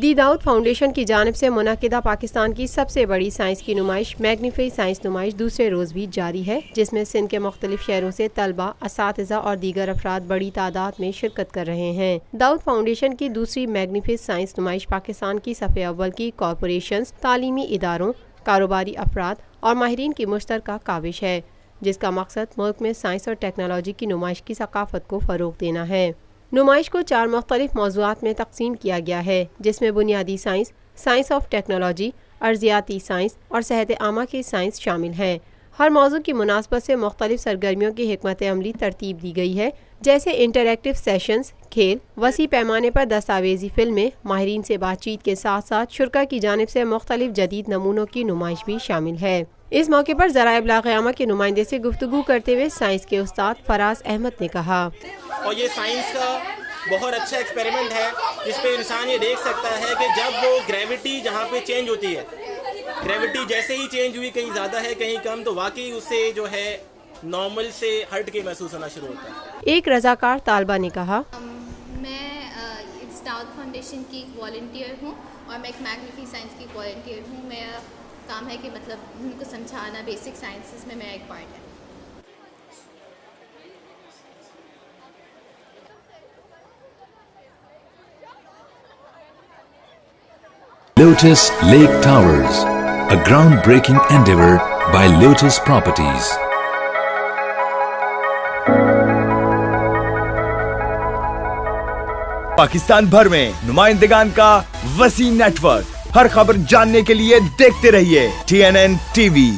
دی داؤد foundation کی جانب سے منعقدہ پاکستان کی سب سے بڑی سائنس کی نمائش میگنیفائی سائنس نمائش دوسرے روز بھی جاری ہے، جس میں سندھ کے مختلف شہروں سے طلباء، اساتذہ اور دیگر افراد بڑی تعداد میں شرکت کر رہے ہیں۔ داؤد فاؤنڈیشن کی دوسری میگنیفائی سائنس نمائش پاکستان کی صف اول کی کارپوریشنز، تعلیمی اداروں، کاروباری افراد اور ماہرین کی مشترکہ کاوش ہے، جس کا مقصد ملک میں سائنس اور ٹیکنالوجی کی نمائش کی ثقافت کو فروغ دینا ہے۔ نمائش کو 4 مختلف موضوعات میں تقسیم کیا گیا ہے، جس میں بنیادی سائنس، سائنس آف ٹیکنالوجی، ارضیاتی سائنس اور صحت عامہ کی سائنس شامل ہیں۔ ہر موضوع کی مناسبت سے مختلف سرگرمیوں کی حکمت عملی ترتیب دی گئی ہے، جیسے انٹریکٹیو سیشنز، کھیل، وسیع پیمانے پر دستاویزی فلمیں، ماہرین سے بات چیت کے ساتھ ساتھ شرکاء کی جانب سے مختلف جدید نمونوں کی نمائش بھی شامل ہے۔ اس موقع پر ذرائع ابلاغ عامہ کے نمائندے سے گفتگو کرتے ہوئے سائنس کے استاد فراز احمد نے کہا، اور یہ سائنس کا بہت اچھا ایکسپیریمنٹ ہے جس پہ انسان یہ دیکھ سکتا ہے کہ جب وہ گریوٹی جہاں پہ چینج ہوتی ہے، گریوٹی جیسے ہی چینج ہوئی، کہیں زیادہ ہے کہیں کم، تو واقعی اس سے جو ہے نارمل سے ہٹ کے محسوس ہونا شروع ہوتا ہے۔ ایک رضاکار طالبہ نے کہا، میں داؤد فاؤنڈیشن کی والنٹیئر ہوں اور میں ایک میگنیفائی سائنس کی والنٹیئر ہوں۔ میرا کام ہے کہ مطلب ان کو سمجھانا، بیسک سائنسز میں میرا ایک پارٹ ہے۔ Lotus Lake Towers, a groundbreaking endeavor by Lotus Properties. Pakistan بھر میں نمائندگان کا وسیع نیٹ ورک، ہر خبر جاننے کے لیے دیکھتے رہیے TNN TV۔